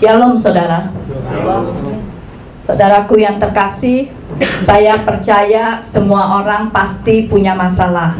Shalom saudara. Saudaraku yang terkasih, saya percaya semua orang pasti punya masalah.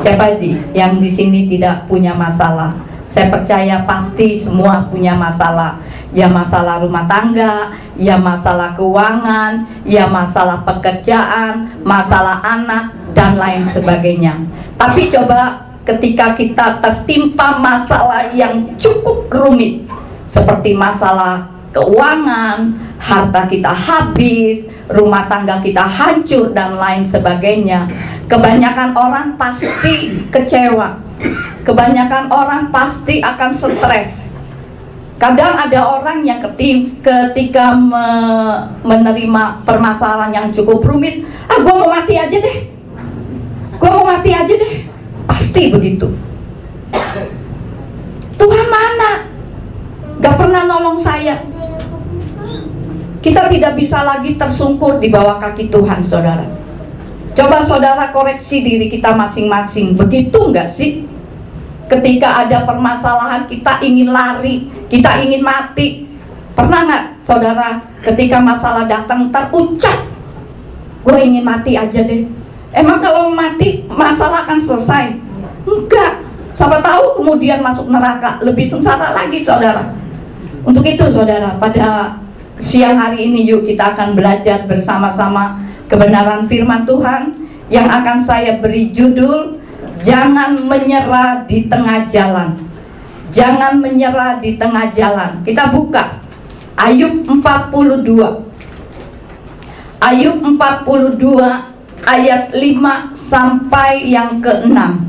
Siapa yang di sini tidak punya masalah? Saya percaya pasti semua punya masalah. Ya masalah rumah tangga, ya masalah keuangan, ya masalah pekerjaan, masalah anak, dan lain sebagainya. Tapi coba ketika kita tertimpa masalah yang cukup rumit, seperti masalah keuangan, harta kita habis, rumah tangga kita hancur, dan lain sebagainya, kebanyakan orang pasti kecewa. Kebanyakan orang pasti akan stres. Kadang ada orang yang ketika menerima permasalahan yang cukup rumit, gue mau mati aja deh, gue mau mati aja deh. Pasti begitu. Tuhan mana? Gak pernah nolong saya. Kita tidak bisa lagi tersungkur di bawah kaki Tuhan, saudara. Coba saudara koreksi diri kita masing-masing. Begitu nggak sih? Ketika ada permasalahan kita ingin lari, kita ingin mati. Pernah nggak saudara ketika masalah datang terucap, gue ingin mati aja deh. Emang kalau mati masalah akan selesai? Enggak. Siapa tahu kemudian masuk neraka, lebih sengsara lagi saudara. Untuk itu saudara, pada siang hari ini yuk kita akan belajar bersama-sama kebenaran firman Tuhan yang akan saya beri judul Jangan Menyerah di Tengah Jalan. Jangan menyerah di tengah jalan. Kita buka Ayub 42. Ayub 42 ayat 5 sampai yang ke-6.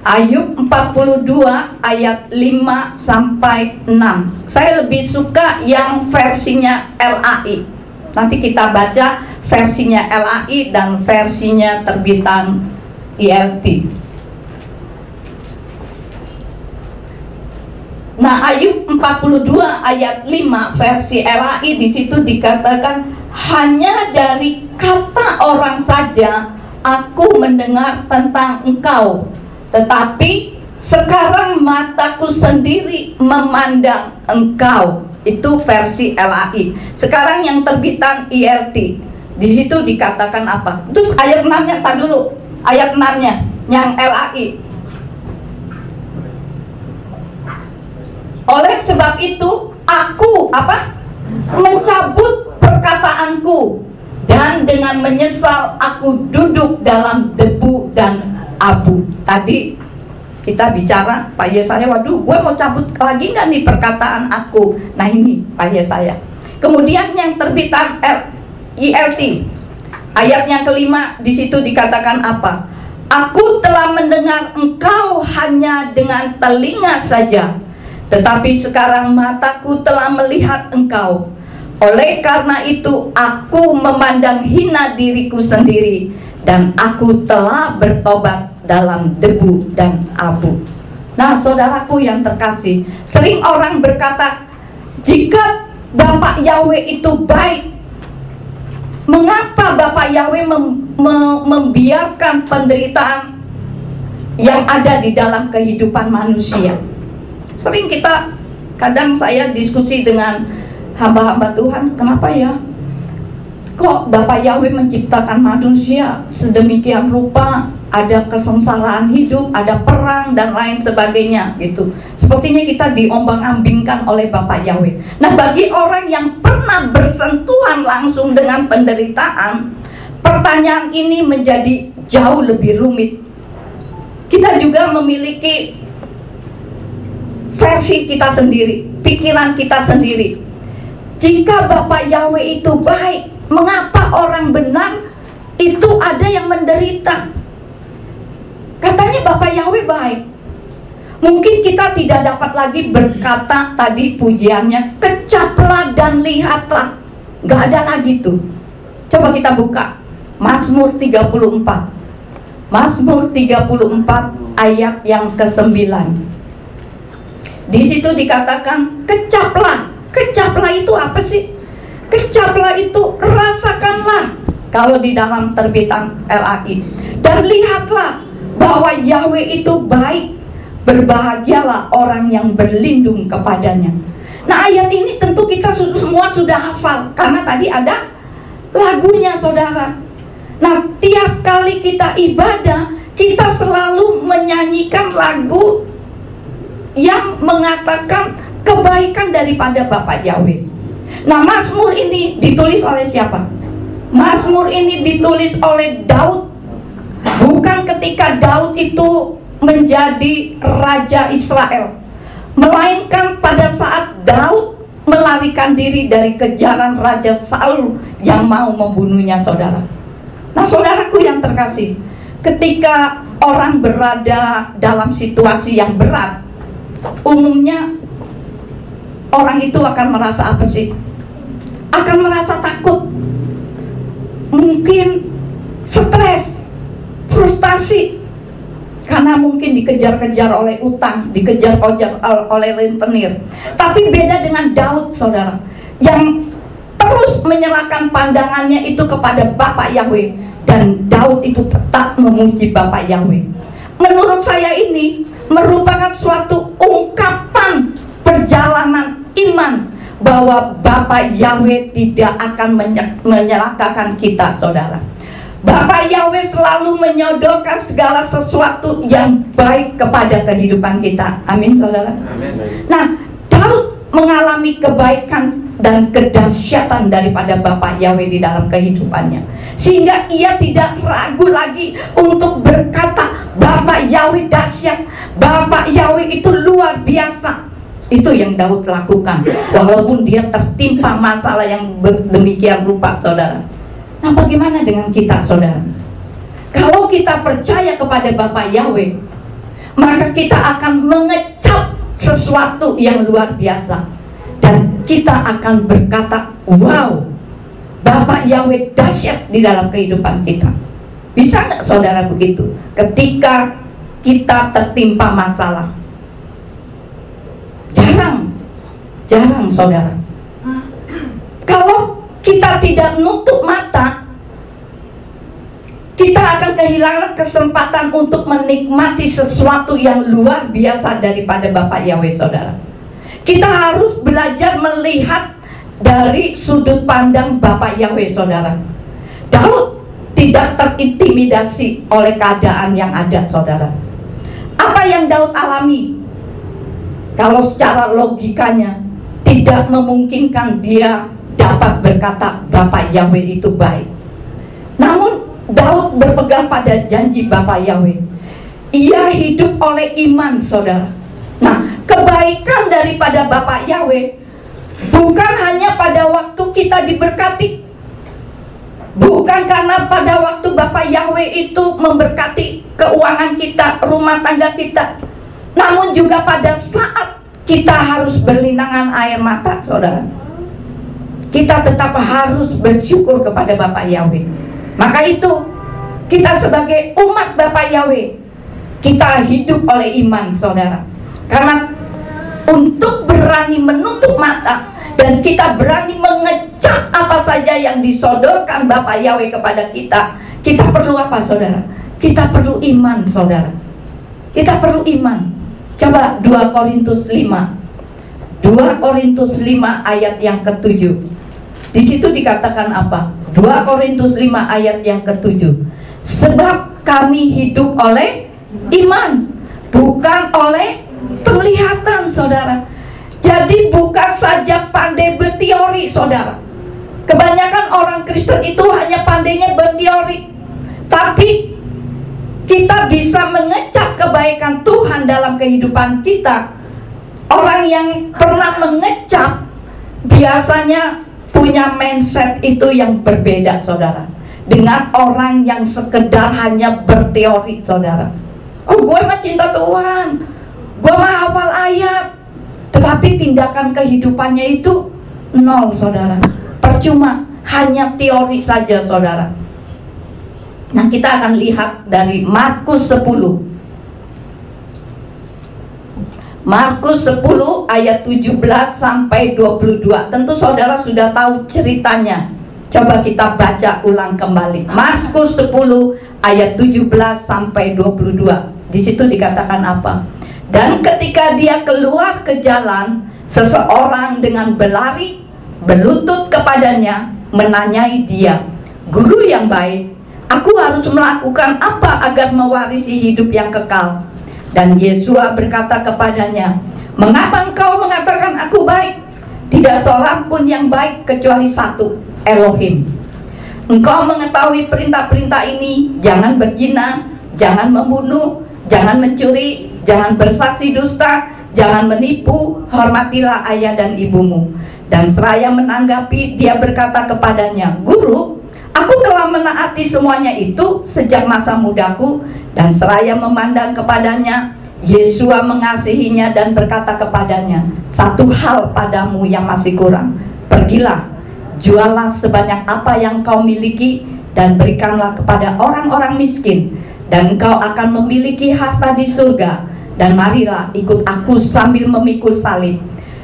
Ayub 42 ayat 5 sampai 6. Saya lebih suka yang versinya LAI. Nanti kita baca versinya LAI dan versinya terbitan ILT. Nah, Ayub 42 ayat 5 versi LAI di situ dikatakan, hanya dari kata orang saja aku mendengar tentang engkau, tetapi sekarang mataku sendiri memandang engkau. Itu versi LAI. Sekarang yang terbitan ILT, di situ dikatakan apa? Terus ayat 6-nya, tak dulu. Ayat 6-nya yang LAI. Oleh sebab itu aku mencabut perkataanku, dan dengan menyesal aku duduk dalam debu dan abu. Tadi kita bicara Pak Yesaya, waduh gue mau cabut lagi nggak nih perkataan aku. Nah ini Pak Yesaya. Kemudian yang terbitan ILT ayat yang kelima, di situ dikatakan apa? Aku telah mendengar engkau hanya dengan telinga saja, tetapi sekarang mataku telah melihat engkau. Oleh karena itu aku memandang hina diriku sendiri, dan aku telah bertobat dalam debu dan abu. Nah saudaraku yang terkasih, sering orang berkata, jika Bapak Yahweh itu baik, mengapa Bapak Yahweh membiarkan penderitaan yang ada di dalam kehidupan manusia? Sering kadang saya diskusi dengan hamba-hamba Tuhan, kenapa ya kok Bapak Yahweh menciptakan manusia sedemikian rupa, ada kesengsaraan hidup, ada perang dan lain sebagainya gitu. Sepertinya kita diombang-ambingkan oleh Bapak Yahweh. Nah, bagi orang yang pernah bersentuhan langsung dengan penderitaan, pertanyaan ini menjadi jauh lebih rumit. Kita juga memiliki versi kita sendiri, pikiran kita sendiri. Jika Bapak Yahweh itu baik, mengapa orang benar itu ada yang menderita? Katanya Bapak Yahweh baik. Mungkin kita tidak dapat lagi berkata tadi pujiannya, kecaplah dan lihatlah. Gak ada lagi tuh. Coba kita buka Mazmur 34. Mazmur 34 ayat yang ke-9. Di situ dikatakan kecaplah. Kecaplah itu apa sih? Kecaplah itu rasakanlah, kalau di dalam terbitan LAI. Dan lihatlah bahwa Yahweh itu baik. Berbahagialah orang yang berlindung kepadanya. Nah, ayat ini tentu kita semua sudah hafal karena tadi ada lagunya, saudara. Nah, tiap kali kita ibadah, kita selalu menyanyikan lagu yang mengatakan kebaikan daripada Bapak Yahweh. Nah, Mazmur ini ditulis oleh siapa? Mazmur ini ditulis oleh Daud. Bukan ketika Daud itu menjadi raja Israel, melainkan pada saat Daud melarikan diri dari kejaran Raja Saul yang mau membunuhnya, saudara. Nah, saudaraku yang terkasih, ketika orang berada dalam situasi yang berat, umumnya orang itu akan merasa apa sih? Akan merasa takut, mungkin stres, frustasi, karena mungkin dikejar-kejar oleh utang, dikejar-kejar oleh rentenir. Tapi beda dengan Daud, saudara, yang terus menyerahkan pandangannya itu kepada Bapak Yahweh, dan Daud itu tetap memuji Bapak Yahweh. Menurut saya ini merupakan suatu ungkapan perjalanan iman bahwa Bapak Yahweh tidak akan menyelakakan kita, saudara. Bapak Yahweh selalu menyodorkan segala sesuatu yang baik kepada kehidupan kita. Amin, saudara. Amin. Nah, Daud mengalami kebaikan dan kedahsyatan daripada Bapak Yahweh di dalam kehidupannya, sehingga ia tidak ragu lagi untuk berkata, Bapak Yahweh dahsyat, Bapak Yahweh itu luar biasa. Itu yang Daud lakukan, walaupun dia tertimpa masalah yang demikian rupa, saudara. Nah, bagaimana dengan kita, saudara? Kalau kita percaya kepada Bapak Yahweh, maka kita akan mengecap sesuatu yang luar biasa, dan kita akan berkata, wow, Bapak Yahweh dahsyat di dalam kehidupan kita. Bisa nggak, saudara, begitu? Ketika kita tertimpa masalah, jarang, saudara. Kalau kita tidak nutup mata, kita akan kehilangan kesempatan untuk menikmati sesuatu yang luar biasa daripada Bapak Yahweh, saudara. Kita harus belajar melihat dari sudut pandang Bapak Yahweh, saudara. Daud tidak terintimidasi oleh keadaan yang ada, saudara. Apa yang Daud alami? Kalau secara logikanya tidak memungkinkan dia dapat berkata Bapak Yahweh itu baik. Namun Daud berpegang pada janji Bapak Yahweh. Ia hidup oleh iman, saudara. Nah, kebaikan daripada Bapak Yahweh bukan hanya pada waktu kita diberkati, bukan karena pada waktu Bapak Yahweh itu memberkati keuangan kita, rumah tangga kita, namun juga pada saat kita harus berlinangan air mata, saudara. Kita tetap harus bersyukur kepada Bapak Yahweh. Maka itu, kita sebagai umat Bapak Yahweh, kita hidup oleh iman, saudara. Karena untuk berani menutup mata dan kita berani mengecap apa saja yang disodorkan Bapak Yahweh kepada kita, kita perlu apa, saudara? Kita perlu iman, saudara. Kita perlu iman. Coba 2 Korintus 5. 2 Korintus 5 ayat yang ke-7. Di situ dikatakan apa? 2 Korintus 5 ayat yang ke-7. Sebab kami hidup oleh iman, bukan oleh penglihatan, saudara. Jadi bukan saja pandai berteori, saudara. Kebanyakan orang Kristen itu hanya pandainya berteori, tapi kita bisa mengecap kebaikan Tuhan dalam kehidupan kita. Orang yang pernah mengecap biasanya punya mindset itu yang berbeda, saudara, dengan orang yang sekedar hanya berteori, saudara. Oh, gue mah cinta Tuhan, gue mah hafal ayat, tetapi tindakan kehidupannya itu nol, saudara. Percuma, hanya teori saja, saudara. Nah, kita akan lihat dari Markus 10. Markus 10 ayat 17 sampai 22. Tentu saudara sudah tahu ceritanya. Coba kita baca ulang kembali. Markus 10 ayat 17 sampai 22. Di situ dikatakan apa? Dan ketika dia keluar ke jalan, seseorang dengan berlari berlutut kepadanya menanyai dia, "Guru yang baik, aku harus melakukan apa agar mewarisi hidup yang kekal?" Dan Yesua berkata kepadanya, "Mengapa engkau mengatakan aku baik? Tidak seorang pun yang baik kecuali satu, Elohim. Engkau mengetahui perintah-perintah ini: jangan berzina, jangan membunuh, jangan mencuri, jangan bersaksi dusta, jangan menipu, hormatilah ayah dan ibumu." Dan seraya menanggapi, dia berkata kepadanya, "Guru, aku telah menaati semuanya itu sejak masa mudaku." Dan seraya memandang kepadanya, Yesua mengasihinya dan berkata kepadanya, "Satu hal padamu yang masih kurang. Pergilah, jualah sebanyak apa yang kau miliki dan berikanlah kepada orang-orang miskin, dan kau akan memiliki harta di surga. Dan marilah ikut aku sambil memikul salib."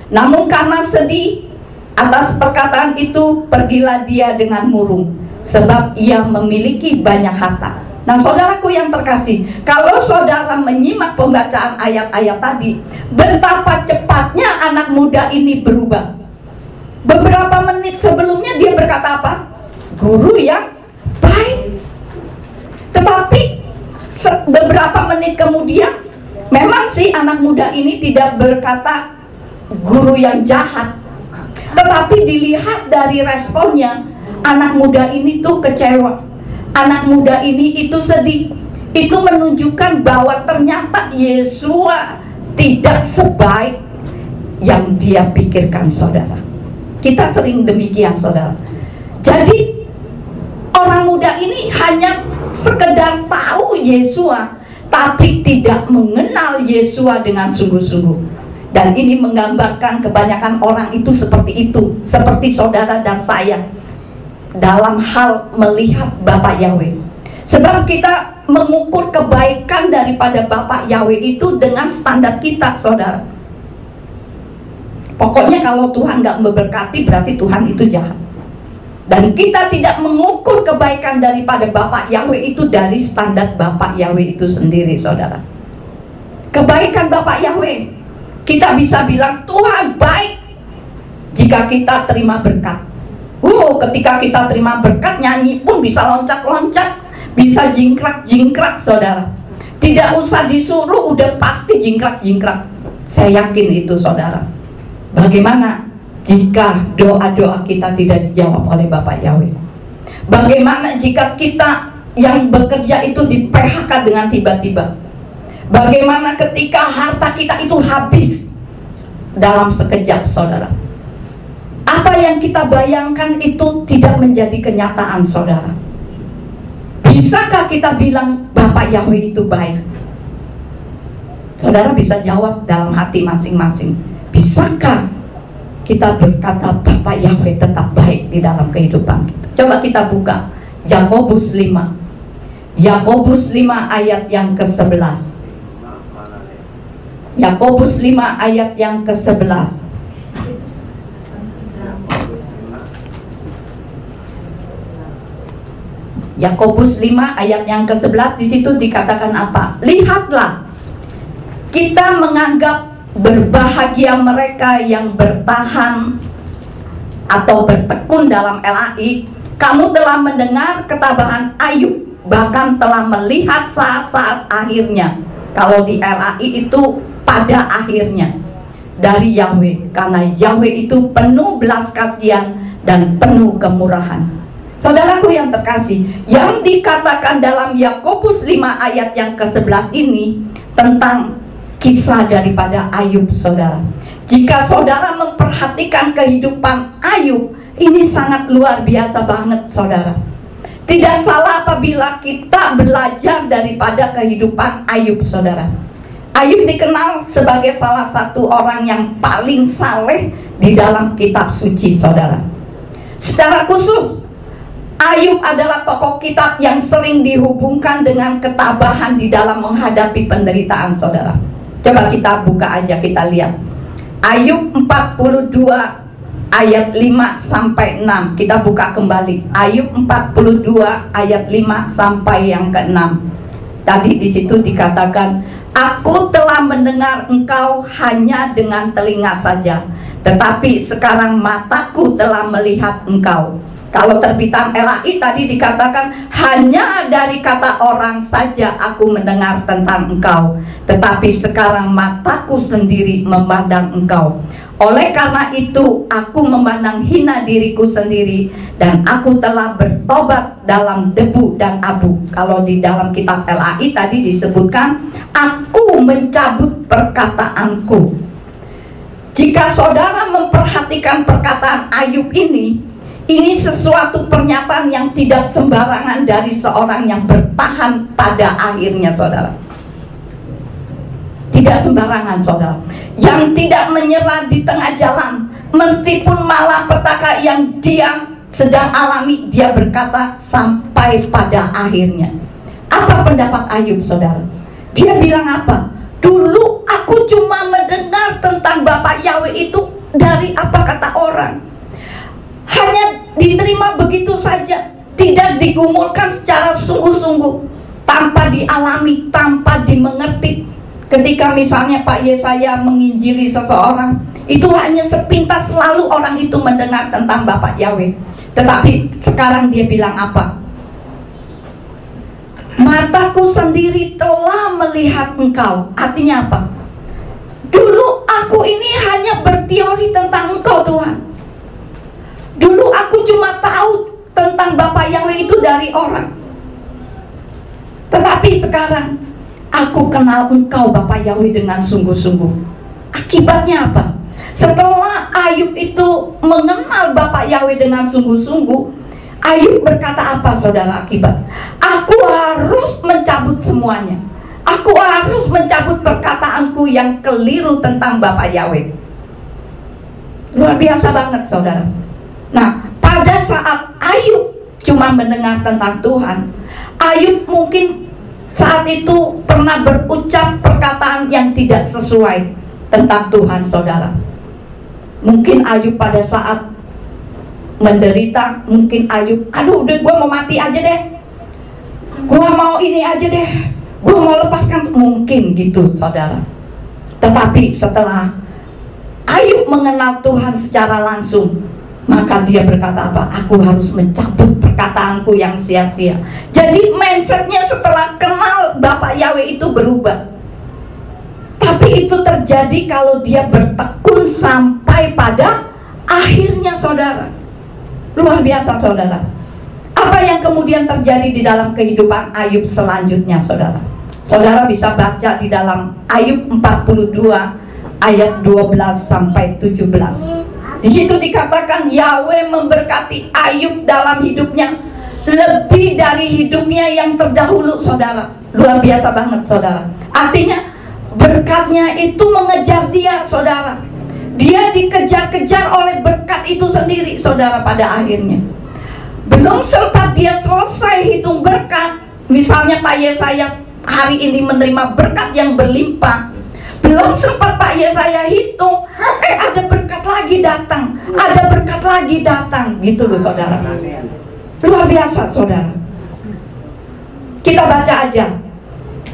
Namun karena sedih atas perkataan itu, pergilah dia dengan murung, sebab ia memiliki banyak harta. Nah, saudaraku yang terkasih, kalau saudara menyimak pembacaan ayat-ayat tadi, betapa cepatnya anak muda ini berubah. Beberapa menit sebelumnya dia berkata apa? Guru yang baik. Tetapi beberapa menit kemudian, memang si anak muda ini tidak berkata guru yang jahat, tetapi dilihat dari responnya, anak muda ini tuh kecewa. Anak muda ini itu sedih. Itu menunjukkan bahwa ternyata Yesua tidak sebaik yang dia pikirkan, saudara. Kita sering demikian, saudara. Jadi orang muda ini hanya sekedar tahu Yesua, tapi tidak mengenal Yesua dengan sungguh-sungguh. Dan ini menggambarkan kebanyakan orang itu seperti itu, seperti saudara dan saya dalam hal melihat Bapak Yahweh. Sebab kita mengukur kebaikan daripada Bapak Yahweh itu dengan standar kita, saudara. Pokoknya kalau Tuhan nggak memberkati, berarti Tuhan itu jahat. Dan kita tidak mengukur kebaikan daripada Bapak Yahweh itu dari standar Bapak Yahweh itu sendiri, saudara. Kebaikan Bapak Yahweh, kita bisa bilang Tuhan baik jika kita terima berkat. Ketika kita terima berkat, nyanyi pun bisa loncat-loncat, bisa jingkrak-jingkrak, saudara. Tidak usah disuruh, udah pasti jingkrak-jingkrak. Saya yakin itu, saudara. Bagaimana jika doa-doa kita tidak dijawab oleh Bapak Yahweh? Bagaimana jika kita yang bekerja itu di PHK dengan tiba-tiba? Bagaimana ketika harta kita itu habis dalam sekejap, saudara? Apa yang kita bayangkan itu tidak menjadi kenyataan, saudara. Bisakah kita bilang Bapak Yahweh itu baik? Saudara bisa jawab dalam hati masing-masing. Bisakah kita berkata Bapak Yahweh tetap baik di dalam kehidupan kita? Coba kita buka Yakobus 5. Yakobus 5 ayat yang ke-11. Yakobus 5 ayat yang ke-11. Yakobus 5 ayat yang ke-11, di situ dikatakan apa? Lihatlah, kita menganggap berbahagia mereka yang bertahan atau bertekun dalam LAI. Kamu telah mendengar ketabahan Ayub, bahkan telah melihat saat-saat akhirnya. Kalau di LAI itu pada akhirnya dari Yahweh, karena Yahweh itu penuh belas kasihan dan penuh kemurahan. Saudaraku yang terkasih, yang dikatakan dalam Yakobus 5 ayat yang ke-11 ini tentang kisah daripada Ayub, saudara. Jika saudara memperhatikan kehidupan Ayub, ini sangat luar biasa banget, saudara. Tidak salah apabila kita belajar daripada kehidupan Ayub, saudara. Ayub dikenal sebagai salah satu orang yang paling saleh di dalam kitab suci, saudara. Secara khusus, Ayub adalah tokoh kitab yang sering dihubungkan dengan ketabahan di dalam menghadapi penderitaan, saudara. Coba kita buka aja, kita lihat Ayub 42 ayat 5 sampai 6. Kita buka kembali Ayub 42 ayat 5 sampai yang ke-6. Tadi di situ dikatakan, aku telah mendengar engkau hanya dengan telinga saja, tetapi sekarang mataku telah melihat engkau. Kalau terbitan LAI tadi dikatakan, hanya dari kata orang saja aku mendengar tentang engkau, tetapi sekarang mataku sendiri memandang engkau. Oleh karena itu aku memandang hina diriku sendiri, dan aku telah bertobat dalam debu dan abu. Kalau di dalam kitab LAI tadi disebutkan, aku mencabut perkataanku. Jika saudara memperhatikan perkataan Ayub ini sesuatu pernyataan yang tidak sembarangan dari seorang yang bertahan pada akhirnya, saudara. Tidak sembarangan, saudara, yang tidak menyerah di tengah jalan, meskipun malapetaka yang dia sedang alami, dia berkata sampai pada akhirnya. Apa pendapat Ayub, saudara? Dia bilang apa? Dulu aku cuma mendengar tentang Bapak Yahweh itu dari apa kata orang, hanya diterima begitu saja, tidak digumulkan secara sungguh-sungguh, tanpa dialami, tanpa dimengerti. Ketika misalnya Pak Yesaya menginjili seseorang, itu hanya sepintas, selalu orang itu mendengar tentang Bapak Yahweh. Tetapi sekarang dia bilang apa? Mataku sendiri telah melihat engkau. Artinya apa? Dulu aku ini hanya berteori tentang engkau, Tuhan. Dulu aku cuma tahu tentang Bapak Yahweh itu dari orang. Tetapi sekarang aku kenal engkau Bapak Yahweh dengan sungguh-sungguh. Akibatnya apa? Setelah Ayub itu mengenal Bapak Yahweh dengan sungguh-sungguh, Ayub berkata apa, saudara, akibat? Aku harus mencabut semuanya. Aku harus mencabut perkataanku yang keliru tentang Bapak Yahweh. Luar biasa banget, saudara. Nah, pada saat Ayub cuma mendengar tentang Tuhan, Ayub mungkin saat itu pernah berucap perkataan yang tidak sesuai tentang Tuhan, saudara. Mungkin Ayub pada saat menderita, mungkin Ayub, aduh udah gue mau mati aja deh, gue mau ini aja deh, gue mau lepaskan, mungkin gitu, saudara. Tetapi setelah Ayub mengenal Tuhan secara langsung, maka dia berkata apa? Aku harus mencabut perkataanku yang sia-sia. Jadi mindsetnya setelah kenal Bapak Yahweh itu berubah. Tapi itu terjadi kalau dia bertekun sampai pada akhirnya, saudara. Luar biasa, saudara. Apa yang kemudian terjadi di dalam kehidupan Ayub selanjutnya, saudara? Saudara bisa baca di dalam Ayub 42 ayat 12 sampai 17. Di situ dikatakan Yahweh memberkati Ayub dalam hidupnya lebih dari hidupnya yang terdahulu, saudara. Luar biasa banget, saudara. Artinya berkatnya itu mengejar dia, saudara. Dia dikejar-kejar oleh berkat itu sendiri, saudara, pada akhirnya. Belum sempat dia selesai hitung berkat, misalnya Pak Yesaya hari ini menerima berkat yang berlimpah, belum sempat Pak Yesaya hitung, ada berkat lagi datang, ada berkat lagi datang, gitu loh, saudara. Luar biasa, saudara. Kita baca aja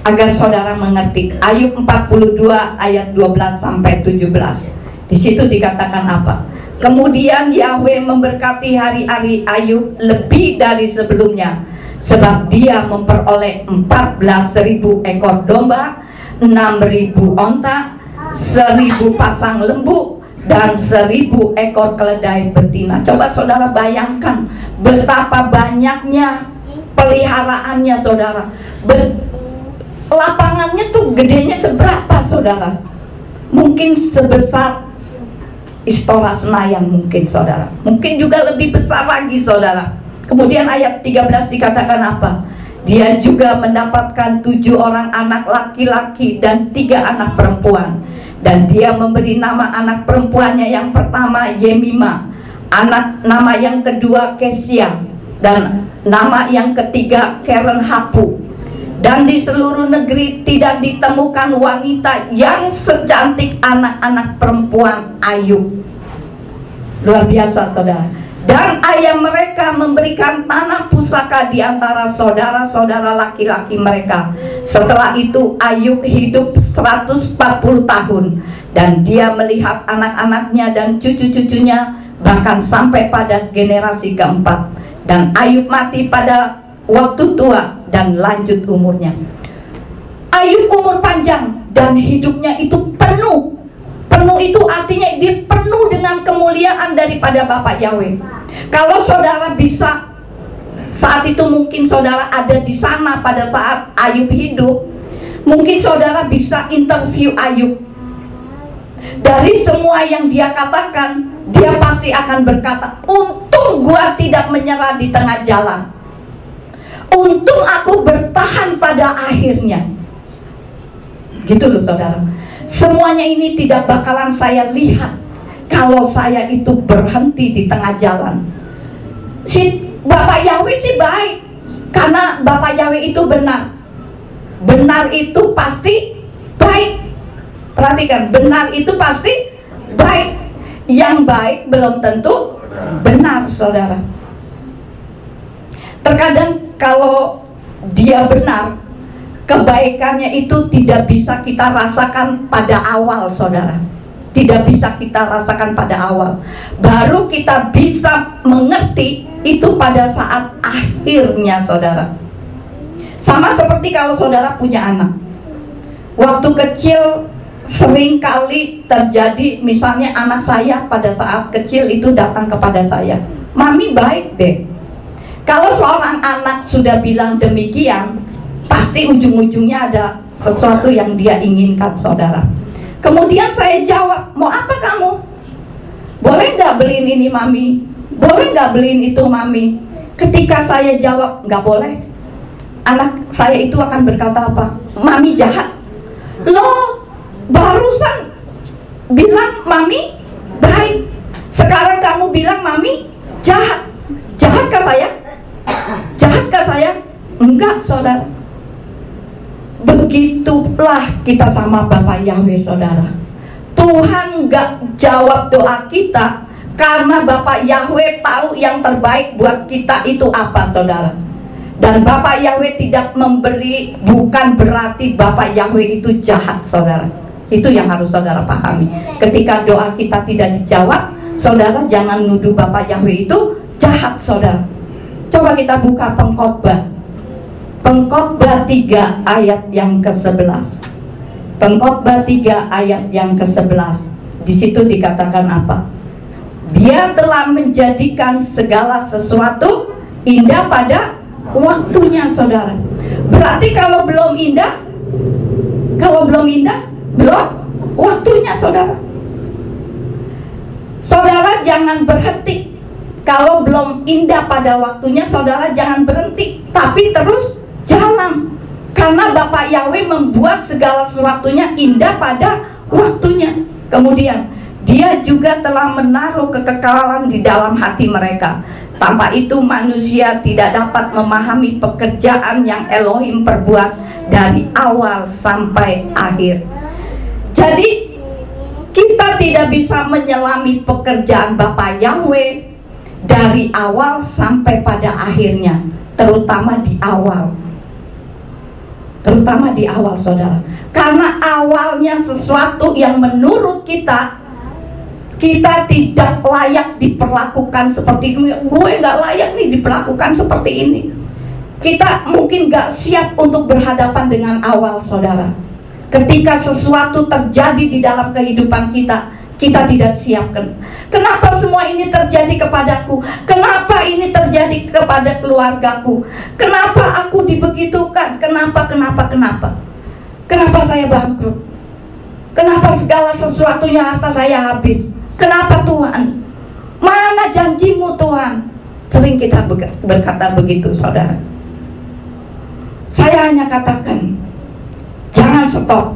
agar saudara mengerti. Ayub 42 ayat 12 sampai 17. Di situ dikatakan apa? Kemudian Yahweh memberkati hari-hari Ayub lebih dari sebelumnya, sebab dia memperoleh 14.000 ekor domba, 6.000 onta, 1.000 pasang lembu, dan 1.000 ekor keledai betina. Coba saudara bayangkan betapa banyaknya peliharaannya, saudara. Lapangannya tuh gedenya seberapa, saudara? Mungkin sebesar Istora Senayan, mungkin, saudara. Mungkin juga lebih besar lagi, saudara. Kemudian ayat 13 dikatakan apa? Dia juga mendapatkan 7 orang anak laki-laki dan 3 anak perempuan. Dan dia memberi nama anak perempuannya yang pertama Yemima, nama yang kedua Kesia, dan nama yang ketiga Keren Hapu. Dan di seluruh negeri tidak ditemukan wanita yang secantik anak-anak perempuan Ayub. Luar biasa, saudara. Dan ayah mereka memberikan tanah pusaka di antara saudara-saudara laki-laki mereka. Setelah itu Ayub hidup 140 tahun, dan dia melihat anak-anaknya dan cucu-cucunya, bahkan sampai pada generasi keempat. Dan Ayub mati pada waktu tua dan lanjut umurnya. Ayub umur panjang dan hidupnya itu penuh. Penuh itu artinya dia penuh dengan kemuliaan daripada Bapak Yahweh. Kalau saudara bisa, saat itu mungkin saudara ada di sana pada saat Ayub hidup, mungkin saudara bisa interview Ayub. Dari semua yang dia katakan, dia pasti akan berkata, untung gua tidak menyerah di tengah jalan, untung aku bertahan pada akhirnya. Gitu loh saudara. Semuanya ini tidak bakalan saya lihat kalau saya itu berhenti di tengah jalan. Si Bapak Yahweh sih baik, karena Bapak Yahweh itu benar. Benar itu pasti baik. Perhatikan, benar itu pasti baik. Yang baik belum tentu benar, saudara. Terkadang kalau dia benar, kebaikannya itu tidak bisa kita rasakan pada awal, saudara. Tidak bisa kita rasakan pada awal. Baru kita bisa mengerti itu pada saat akhirnya, saudara. Sama seperti kalau saudara punya anak. Waktu kecil sering kali terjadi, misalnya anak saya pada saat kecil itu datang kepada saya, "Mami baik deh." Kalau seorang anak sudah bilang demikian, pasti ujung-ujungnya ada sesuatu yang dia inginkan, saudara. Kemudian saya jawab, "Mau apa kamu? Boleh nggak beliin ini mami? Boleh nggak beliin itu mami?" Ketika saya jawab nggak boleh, anak saya itu akan berkata apa? "Mami jahat." Loh, barusan bilang mami baik, sekarang kamu bilang mami jahat. Jahatkah saya? Jahatkah saya? Enggak, saudara. Begitulah kita sama Bapak Yahweh, saudara. Tuhan gak jawab doa kita karena Bapak Yahweh tahu yang terbaik buat kita itu apa, saudara. Dan Bapak Yahweh tidak memberi, bukan berarti Bapak Yahweh itu jahat, saudara. Itu yang harus saudara pahami. Ketika doa kita tidak dijawab, saudara jangan nuduh Bapak Yahweh itu jahat, saudara. Coba kita buka Pengkhotbah. Pengkhotbah 3 ayat yang ke-11. Pengkhotbah 3 ayat yang ke-11. Di situ dikatakan apa? Dia telah menjadikan segala sesuatu indah pada waktunya, saudara. Berarti kalau belum indah, belum waktunya, saudara. Saudara jangan berhenti. Kalau belum indah pada waktunya, saudara jangan berhenti, tapi terus jalan. Karena Bapak Yahweh membuat segala sesuatunya indah pada waktunya. Kemudian Dia juga telah menaruh kekekalan di dalam hati mereka. Tanpa itu manusia tidak dapat memahami pekerjaan yang Elohim perbuat dari awal sampai akhir. Jadi kita tidak bisa menyelami pekerjaan Bapak Yahweh dari awal sampai pada akhirnya, terutama di awal. Terutama di awal, saudara. Karena awalnya sesuatu yang menurut kita tidak layak diperlakukan seperti ini. Gue gak layak nih diperlakukan seperti ini. Kita mungkin gak siap untuk berhadapan dengan awal, saudara. Ketika sesuatu terjadi di dalam kehidupan kita tidak siap. Kenapa semua ini terjadi kepadaku? Kenapa ini terjadi kepada keluargaku? Kenapa aku dibegitukan? Kenapa? Kenapa saya bangkrut? Kenapa segala sesuatunya harta saya habis? Kenapa Tuhan? Mana janjimu Tuhan? Sering kita berkata begitu, saudara. Saya hanya katakan, jangan stop.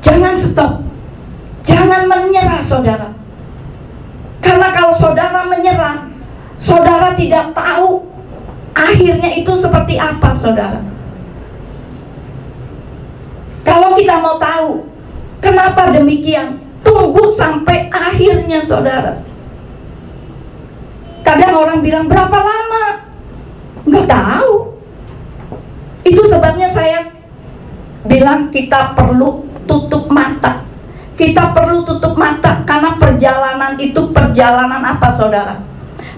Jangan stop. Jangan menyerah, saudara. Karena kalau saudara menyerah, saudara tidak tahu akhirnya itu seperti apa, saudara. Kalau kita mau tahu kenapa demikian, tunggu sampai akhirnya, saudara. Kadang orang bilang berapa lama? Nggak tahu. Itu sebabnya saya bilang kita perlu tutup mata. Kita perlu tutup mata, karena perjalanan itu perjalanan apa, saudara?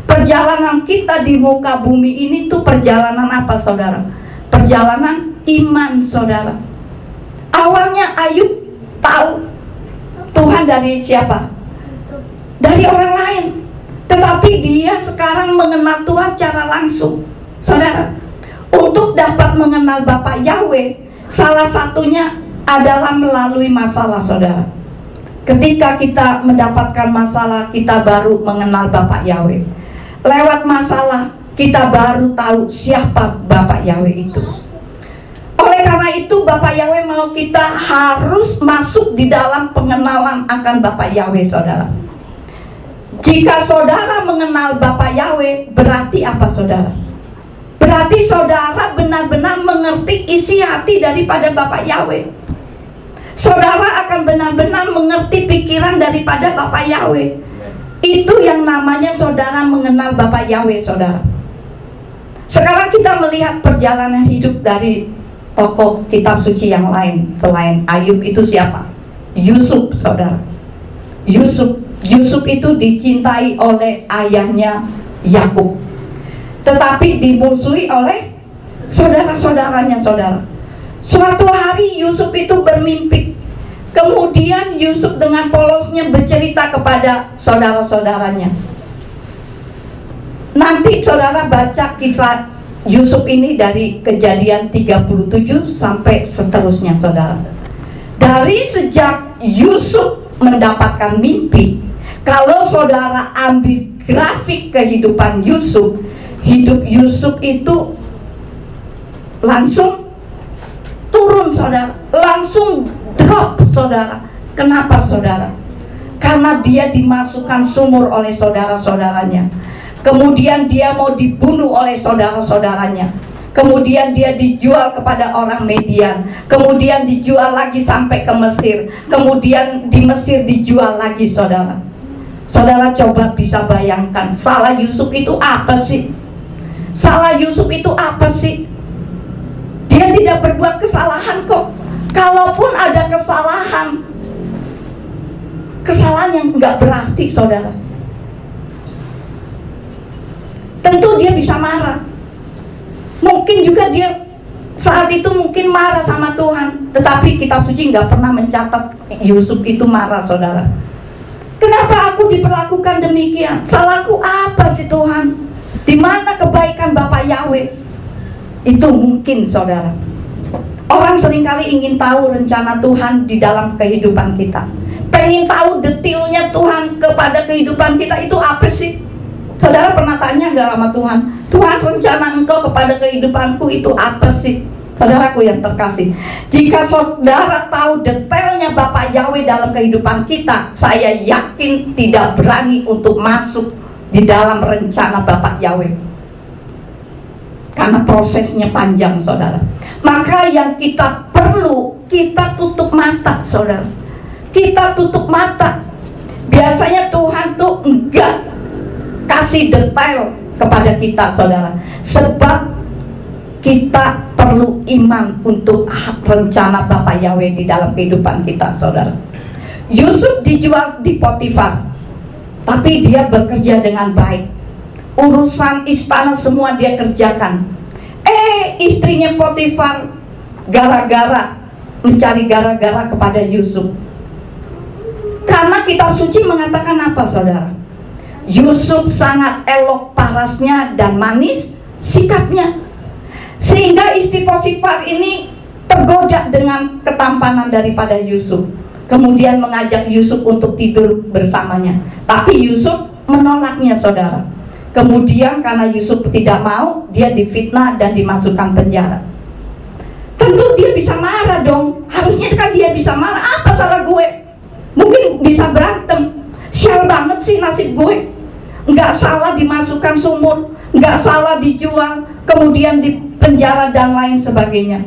Perjalanan kita di muka bumi ini tuh perjalanan apa, saudara? Perjalanan iman, saudara. Awalnya Ayub tahu Tuhan dari siapa? Dari orang lain. Tetapi dia sekarang mengenal Tuhan secara langsung, saudara. Untuk dapat mengenal Bapa Yahweh, salah satunya adalah melalui masalah, saudara. Ketika kita mendapatkan masalah, kita baru mengenal Bapa Yahweh. Lewat masalah, kita baru tahu siapa Bapa Yahweh itu. Oleh karena itu, Bapa Yahweh mau kita harus masuk di dalam pengenalan akan Bapa Yahweh, saudara. Jika saudara mengenal Bapa Yahweh, berarti apa, saudara? Berarti saudara benar-benar mengerti isi hati daripada Bapa Yahweh. Saudara akan benar-benar mengerti pikiran daripada Bapa Yahweh. Itu yang namanya saudara mengenal Bapa Yahweh, saudara. Sekarang kita melihat perjalanan hidup dari tokoh kitab suci yang lain selain Ayub. Itu siapa? Yusuf, saudara. Yusuf itu dicintai oleh ayahnya Yakub, tetapi dimusuhi oleh saudara-saudaranya, saudara. Suatu hari Yusuf itu bermimpi. Kemudian Yusuf dengan polosnya bercerita kepada saudara-saudaranya. Nanti saudara baca kisah Yusuf ini dari Kejadian 37 sampai seterusnya, saudara. Dari sejak Yusuf mendapatkan mimpi, kalau saudara ambil grafik kehidupan Yusuf, hidup Yusuf itu langsung turun, saudara, langsung drop, saudara. Kenapa, saudara? Karena dia dimasukkan sumur oleh saudara-saudaranya. Kemudian dia mau dibunuh oleh saudara-saudaranya. Kemudian dia dijual kepada orang Median. Kemudian dijual lagi sampai ke Mesir. Kemudian di Mesir dijual lagi, saudara. Saudara coba bisa bayangkan, salah Yusuf itu apa sih? Salah Yusuf itu apa sih? Dia tidak berbuat kesalahan kok. Kalaupun ada kesalahan yang nggak berarti, saudara. Tentu dia bisa marah. Mungkin juga dia saat itu mungkin marah sama Tuhan. Tetapi kitab suci nggak pernah mencatat Yusuf itu marah, saudara. Kenapa aku diperlakukan demikian? Salahku apa sih, Tuhan? Di mana kebaikan Bapa Yahweh? Itu mungkin, saudara. Orang seringkali ingin tahu rencana Tuhan di dalam kehidupan kita. Pengen tahu detailnya Tuhan kepada kehidupan kita itu apa sih? Saudara pernah tanya gak sama Tuhan? Tuhan, rencana Engkau kepada kehidupanku itu apa sih? Saudaraku yang terkasih, jika saudara tahu detailnya Bapa Yahweh dalam kehidupan kita, saya yakin tidak berani untuk masuk di dalam rencana Bapa Yahweh. Karena prosesnya panjang, saudara. Maka yang kita perlu, kita tutup mata, saudara. Kita tutup mata. Biasanya Tuhan tuh enggak kasih detail kepada kita, saudara. Sebab kita perlu iman untuk rencana Bapa Yahweh di dalam kehidupan kita, saudara. Yusuf dijual di Potifar, tapi dia bekerja dengan baik. Urusan istana semua dia kerjakan. Istrinya Potifar mencari gara-gara kepada Yusuf. Karena kitab suci mengatakan apa, saudara? Yusuf sangat elok parasnya dan manis sikapnya, sehingga istri Potifar ini tergoda dengan ketampanan daripada Yusuf. Kemudian mengajak Yusuf untuk tidur bersamanya. Tapi Yusuf menolaknya, saudara. Kemudian karena Yusuf tidak mau, dia difitnah dan dimasukkan penjara. Tentu dia bisa marah dong. Harusnya kan dia bisa marah. Apa salah gue? Mungkin bisa berantem. Sial banget sih nasib gue. Nggak salah dimasukkan sumur, nggak salah dijual, kemudian di penjara dan lain sebagainya.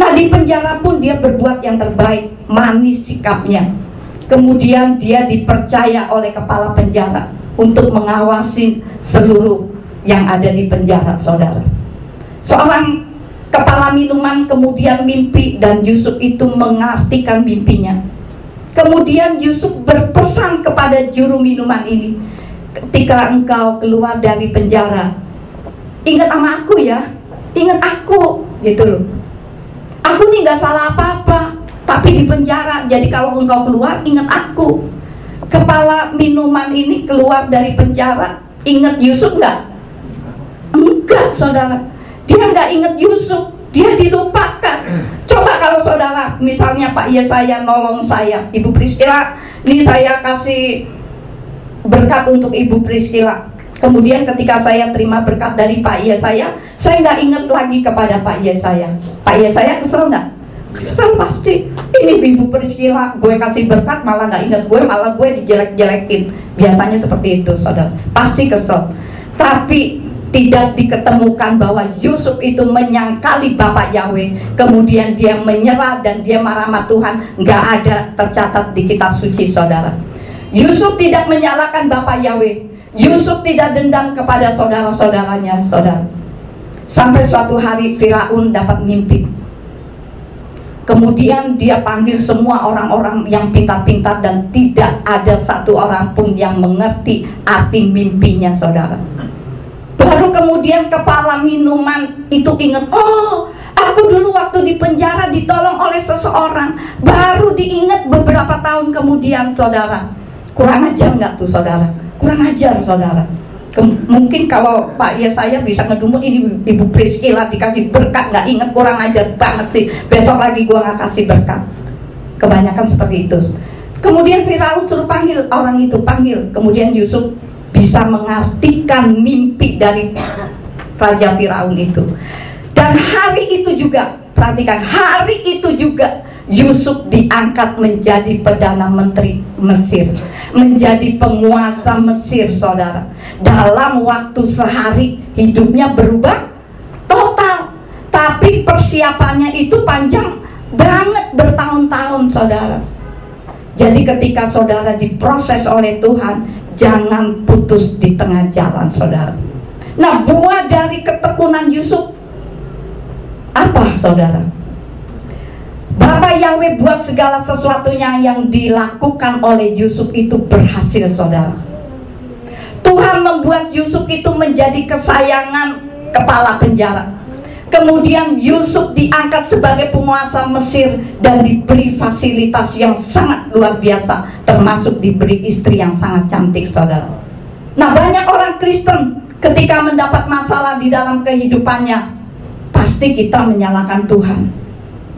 Nah, di penjara pun dia berbuat yang terbaik, manis sikapnya. Kemudian dia dipercaya oleh kepala penjara. untuk mengawasi seluruh yang ada di penjara, saudara. Seorang kepala minuman kemudian mimpi, dan Yusuf itu mengartikan mimpinya. Kemudian Yusuf berpesan kepada juru minuman ini, ketika engkau keluar dari penjara, ingat sama aku ya, ingat aku, gitu loh. Aku nih gak salah apa-apa, tapi di penjara, jadi kalau engkau keluar, ingat aku. Kepala minuman ini keluar dari penjara, ingat Yusuf gak? Enggak, saudara. Dia nggak ingat Yusuf, dia dilupakan. Coba kalau saudara, misalnya Pak Yesaya nolong saya, Ibu Priscilla, ini saya kasih berkat untuk Ibu Priscilla. Kemudian ketika saya terima berkat dari Pak Yesaya, saya nggak ingat lagi kepada Pak Yesaya. Pak Yesaya kesel nggak? Kesel pasti. Ini Ibu Priscilla, gue kasih berkat malah nggak ingat gue, malah gue dijelek-jelekin. Biasanya seperti itu, saudara. Pasti kesel. Tapi tidak diketemukan bahwa Yusuf itu menyangkali Bapak Yahweh, kemudian dia menyerah dan dia marah sama Tuhan. Nggak ada tercatat di kitab suci, saudara. Yusuf tidak menyalahkan Bapak Yahweh. Yusuf tidak dendam kepada saudara-saudaranya, saudara. Sampai suatu hari Firaun dapat mimpi. Kemudian dia panggil semua orang-orang yang pintar-pintar, dan tidak ada satu orang pun yang mengerti arti mimpinya, saudara. Baru kemudian kepala minuman itu ingat, oh, aku dulu waktu di penjara ditolong oleh seseorang. Baru diingat beberapa tahun kemudian, saudara. Kurang ajar nggak tuh, saudara? Kurang ajar, saudara. Mungkin kalau Pak Yesaya bisa ngedumut, ini Ibu Priscilla dikasih berkat, nggak ingat, kurang ajar banget sih. Besok lagi gua nggak kasih berkat. Kebanyakan seperti itu. Kemudian Firaun suruh panggil orang itu, panggil. Kemudian Yusuf bisa mengartikan mimpi dari Raja Firaun itu. Dan hari itu juga, perhatikan, hari itu juga Yusuf diangkat menjadi Perdana Menteri Mesir, menjadi penguasa Mesir, saudara. Dalam waktu sehari hidupnya berubah total. Tapi persiapannya itu panjang banget, bertahun-tahun, saudara. Jadi ketika saudara diproses oleh Tuhan, jangan putus di tengah jalan, saudara. Nah, buah dari ketekunan Yusuf apa, saudara? Bapak Yahweh buat segala sesuatunya yang dilakukan oleh Yusuf itu berhasil, saudara. Tuhan membuat Yusuf itu menjadi kesayangan kepala penjara. Kemudian Yusuf diangkat sebagai penguasa Mesir dan diberi fasilitas yang sangat luar biasa, termasuk diberi istri yang sangat cantik, saudara. Nah, banyak orang Kristen ketika mendapat masalah di dalam kehidupannya, pasti kita menyalahkan Tuhan.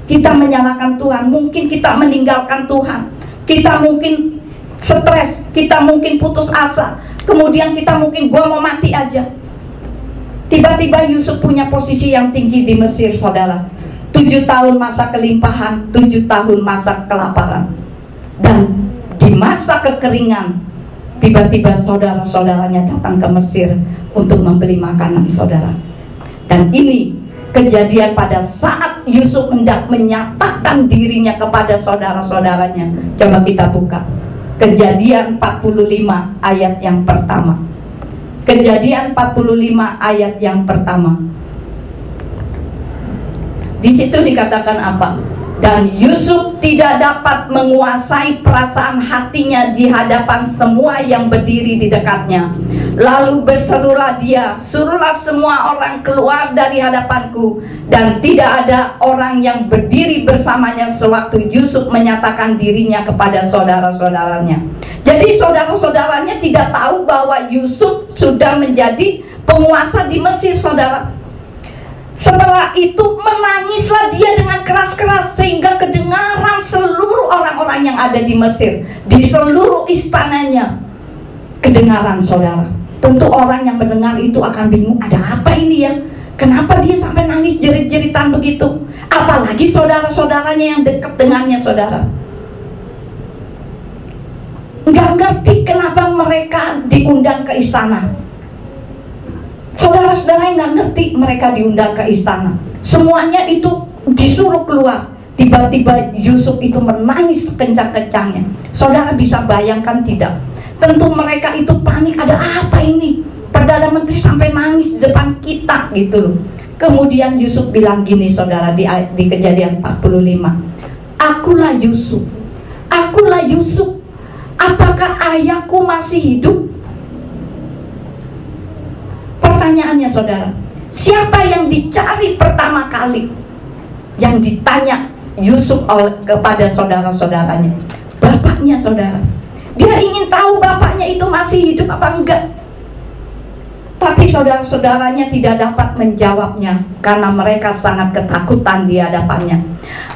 Kita menyalahkan Tuhan, mungkin kita meninggalkan Tuhan, kita mungkin stres, kita mungkin putus asa, kemudian kita mungkin gua mau mati aja. Tiba-tiba Yusuf punya posisi yang tinggi di Mesir, saudara. 7 tahun masa kelimpahan, 7 tahun masa kelaparan. Dan di masa kekeringan, tiba-tiba saudara-saudaranya datang ke Mesir untuk membeli makanan, saudara. Dan ini kejadian pada saat Yusuf hendak menyatakan dirinya kepada saudara-saudaranya. Coba kita buka Kejadian 45 ayat yang pertama. Kejadian 45 ayat yang pertama. Di situ dikatakan apa? Dan Yusuf tidak dapat menguasai perasaan hatinya di hadapan semua yang berdiri di dekatnya. Lalu berserulah dia, suruhlah semua orang keluar dari hadapanku. Dan tidak ada orang yang berdiri bersamanya sewaktu Yusuf menyatakan dirinya kepada saudara-saudaranya. Jadi saudara-saudaranya tidak tahu bahwa Yusuf sudah menjadi penguasa di Mesir, saudara. Setelah itu menangislah dia dengan keras-keras, sehingga kedengaran seluruh orang-orang yang ada di Mesir, di seluruh istananya kedengaran, saudara. Tentu orang yang mendengar itu akan bingung, ada apa ini ya? Kenapa dia sampai nangis jerit-jeritan begitu? Apalagi saudara-saudaranya yang dekat dengannya, saudara. Nggak ngerti kenapa mereka diundang ke istana. Saudara-saudara yang nggak ngerti mereka diundang ke istana. Semuanya itu disuruh keluar. Tiba-tiba Yusuf itu menangis kencang-kencangnya. Saudara bisa bayangkan tidak? Tentu mereka itu panik, ada apa ini? Perdana Menteri sampai nangis di depan kita gitu loh. Kemudian Yusuf bilang gini saudara, di Kejadian 45, akulah Yusuf, akulah Yusuf, apakah ayahku masih hidup? Pertanyaannya saudara, siapa yang dicari pertama kali? Yang ditanya Yusuf kepada saudara-saudaranya, bapaknya saudara. Dia ingin tahu bapaknya itu masih hidup apa enggak. Tapi saudara-saudaranya tidak dapat menjawabnya karena mereka sangat ketakutan di hadapannya.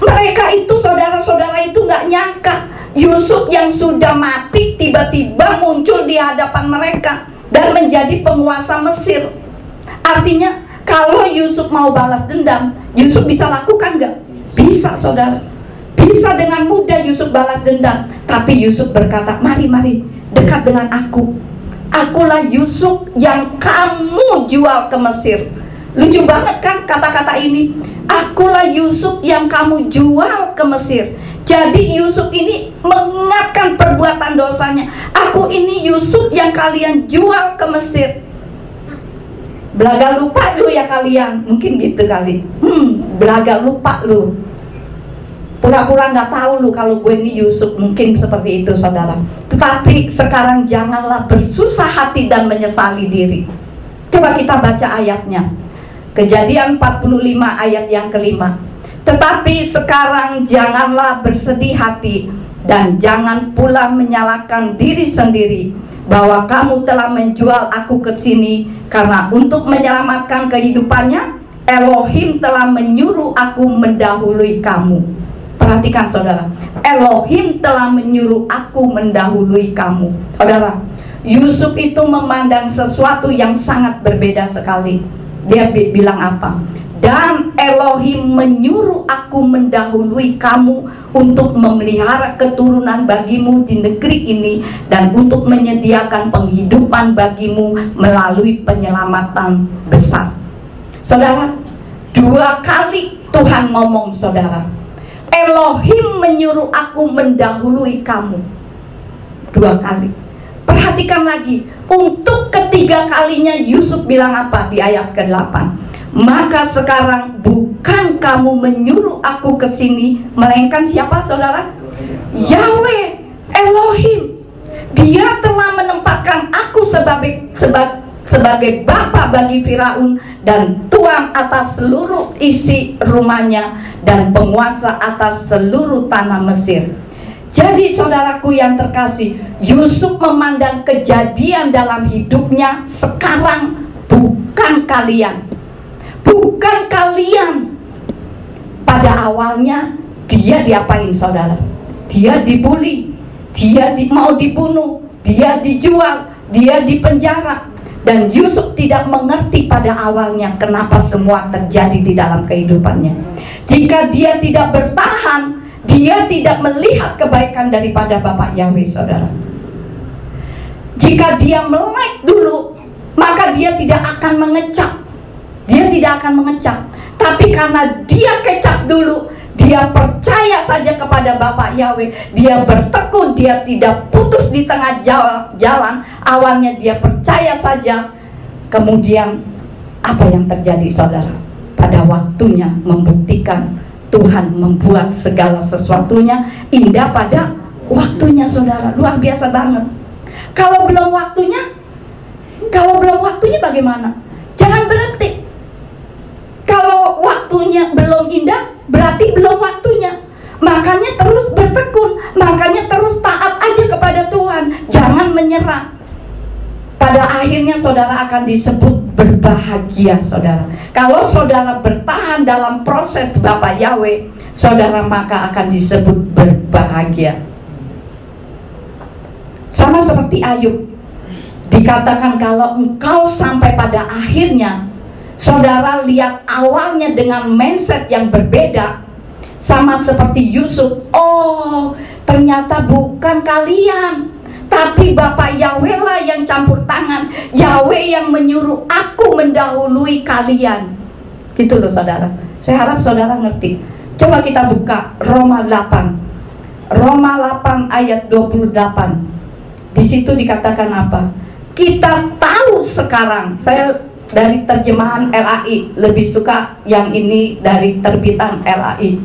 Mereka itu, saudara-saudara itu nggak nyangka Yusuf yang sudah mati tiba-tiba muncul di hadapan mereka dan menjadi penguasa Mesir. Artinya kalau Yusuf mau balas dendam, Yusuf bisa lakukan nggak? Bisa saudara. Bisa dengan mudah Yusuf balas dendam. Tapi Yusuf berkata, mari dekat dengan aku. Akulah Yusuf yang kamu jual ke Mesir. Lucu banget kan kata-kata ini. Akulah Yusuf yang kamu jual ke Mesir. Jadi Yusuf ini mengingatkan perbuatan dosanya. Aku ini Yusuf yang kalian jual ke Mesir. Belaga lupa lu ya kalian. Mungkin gitu kali. Belaga lupa lu. Pura-pura nggak tahu lu kalau gue ini Yusuf. Mungkin seperti itu saudara. Tetapi sekarang janganlah bersusah hati dan menyesali diri. Coba kita baca ayatnya. Kejadian 45 ayat yang kelima. Tetapi sekarang janganlah bersedih hati dan jangan pula menyalahkan diri sendiri bahwa kamu telah menjual aku ke sini, karena untuk menyelamatkan kehidupannya Elohim telah menyuruh aku mendahului kamu. Perhatikan saudara, Elohim telah menyuruh aku mendahului kamu. Saudara, Yusuf itu memandang sesuatu yang sangat berbeda sekali. Dia bilang apa? Dan Elohim menyuruh aku mendahului kamu untuk memelihara keturunan bagimu di negeri ini dan untuk menyediakan penghidupan bagimu melalui penyelamatan besar. Saudara, 2 kali Tuhan ngomong saudara. Elohim menyuruh aku mendahului kamu. 2 kali. Perhatikan lagi, untuk ketiga kalinya Yusuf bilang apa di ayat ke-8? Maka sekarang bukan kamu menyuruh aku ke sini, melainkan siapa saudara? Yahweh, Elohim. Dia telah menempatkan aku sebagai bapa bagi Firaun dan tuan atas seluruh isi rumahnya dan penguasa atas seluruh tanah Mesir. Jadi saudaraku yang terkasih, Yusuf memandang kejadian dalam hidupnya sekarang bukan kalian. Bukan kalian. Pada awalnya dia diapain saudara? Dia dibully, dia mau dibunuh, dia dijual, dia dipenjara. Dan Yusuf tidak mengerti pada awalnya kenapa semua terjadi di dalam kehidupannya. Jika dia tidak bertahan, dia tidak melihat kebaikan daripada Bapak Yahweh saudara. Jika dia melek dulu, maka dia tidak akan mengecap. Dia tidak akan mengecap. Tapi karena dia kecap dulu, dia percaya saja kepada Bapak Yahweh, dia bertekun, dia tidak putus di tengah jalan. Awalnya dia percaya saja. Kemudian apa yang terjadi saudara? Pada waktunya membuktikan Tuhan membuat segala sesuatunya indah pada waktunya saudara. Luar biasa banget. Kalau belum waktunya bagaimana? Jangan berhenti. Kalau waktunya belum indah, berarti belum waktunya. Makanya terus bertekun, makanya terus taat aja kepada Tuhan. Jangan menyerah. Pada akhirnya saudara akan disebut berbahagia saudara. Kalau saudara bertahan dalam proses Bapak Yahweh, saudara maka akan disebut berbahagia. Sama seperti Ayub. Dikatakan kalau engkau sampai pada akhirnya, saudara lihat awalnya dengan mindset yang berbeda, sama seperti Yusuf. Oh, ternyata bukan kalian, tapi Bapak Yahweh lah yang campur tangan. Yahweh yang menyuruh aku mendahului kalian. Gitu loh saudara. Saya harap saudara ngerti. Coba kita buka Roma 8. Roma 8 ayat 28. Di situ dikatakan apa? Kita tahu sekarang, saya dari terjemahan LAI lebih suka yang ini dari terbitan LAI.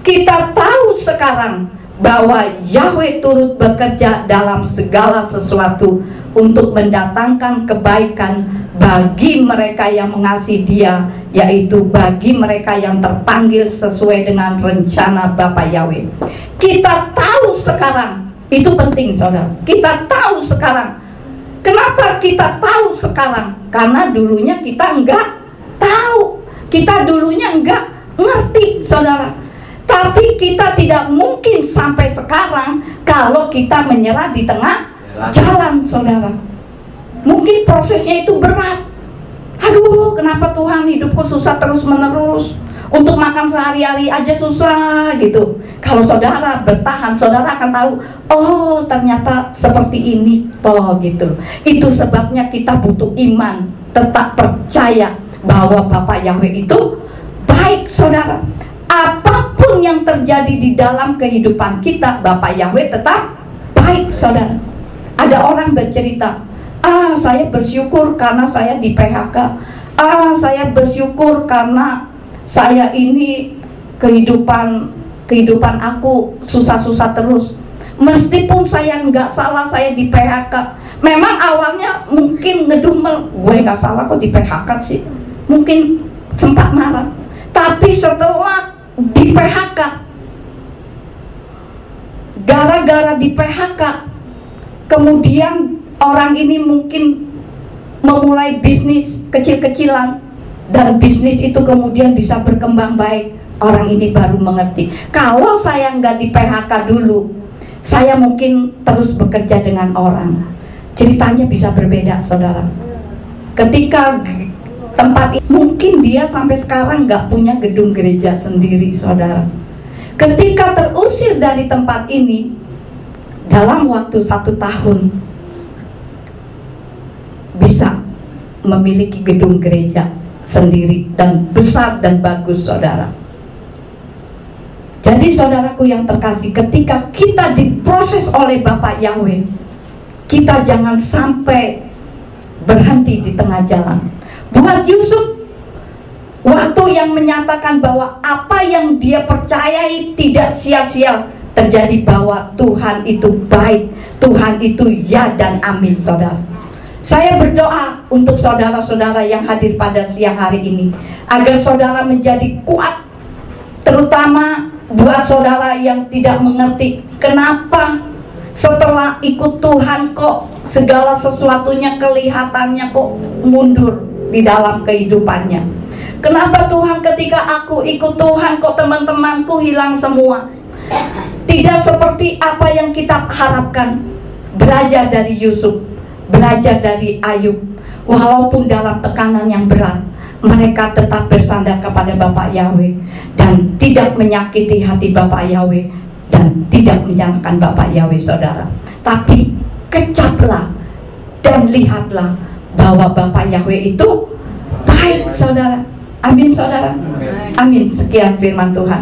Kita tahu sekarang bahwa Yahweh turut bekerja dalam segala sesuatu untuk mendatangkan kebaikan bagi mereka yang mengasihi Dia, yaitu bagi mereka yang terpanggil sesuai dengan rencana Bapa Yahweh. Kita tahu sekarang, itu penting saudara. Kita tahu sekarang. Kenapa kita tahu sekarang? Karena dulunya kita enggak tahu. Kita dulunya enggak ngerti saudara. Tapi kita tidak mungkin sampai sekarang kalau kita menyerah di tengah jalan saudara. Mungkin prosesnya itu berat. Aduh, kenapa Tuhan hidupku susah terus menerus? Untuk makan sehari-hari aja susah gitu. Kalau saudara bertahan, saudara akan tahu, oh ternyata seperti ini toh gitu. Itu sebabnya kita butuh iman, tetap percaya bahwa Bapa Yahweh itu baik saudara. Apapun yang terjadi di dalam kehidupan kita, Bapa Yahweh tetap baik saudara. Ada orang bercerita, saya bersyukur karena saya di PHK. Saya bersyukur karena saya ini kehidupan aku susah-susah terus. Meskipun saya nggak salah, saya di PHK. Memang awalnya mungkin ngedumel, gue nggak salah kok di PHK sih. Mungkin sempat marah. Tapi setelah di PHK, gara-gara di PHK, kemudian orang ini mungkin memulai bisnis kecil-kecilan, dan bisnis itu kemudian bisa berkembang baik. Orang ini baru mengerti, kalau saya nggak di PHK dulu, saya mungkin terus bekerja dengan orang. Ceritanya bisa berbeda saudara. Ketika tempat ini, mungkin dia sampai sekarang nggak punya gedung gereja sendiri saudara. Ketika terusir dari tempat ini, dalam waktu 1 tahun bisa memiliki gedung gereja sendiri dan besar dan bagus saudara. Jadi saudaraku yang terkasih, ketika kita diproses oleh Bapa Yahweh, kita jangan sampai berhenti di tengah jalan. Buat Yusuf, waktu yang menyatakan bahwa apa yang dia percayai tidak sia-sia terjadi, bahwa Tuhan itu baik, Tuhan itu ya dan amin saudara. Saya berdoa untuk saudara-saudara yang hadir pada siang hari ini, agar saudara menjadi kuat, terutama buat saudara yang tidak mengerti kenapa setelah ikut Tuhan kok segala sesuatunya kelihatannya kok mundur di dalam kehidupannya. Kenapa Tuhan ketika aku ikut Tuhan kok teman-temanku hilang semua? Tidak seperti apa yang kita harapkan. Belajar dari Yusuf, belajar dari Ayub. Walaupun dalam tekanan yang berat, mereka tetap bersandar kepada Bapa Yahweh dan tidak menyakiti hati Bapa Yahweh dan tidak menyalahkan Bapa Yahweh saudara. Tapi kecaplah dan lihatlah bahwa Bapa Yahweh itu baik saudara. Amin saudara. Amin. Sekian firman Tuhan.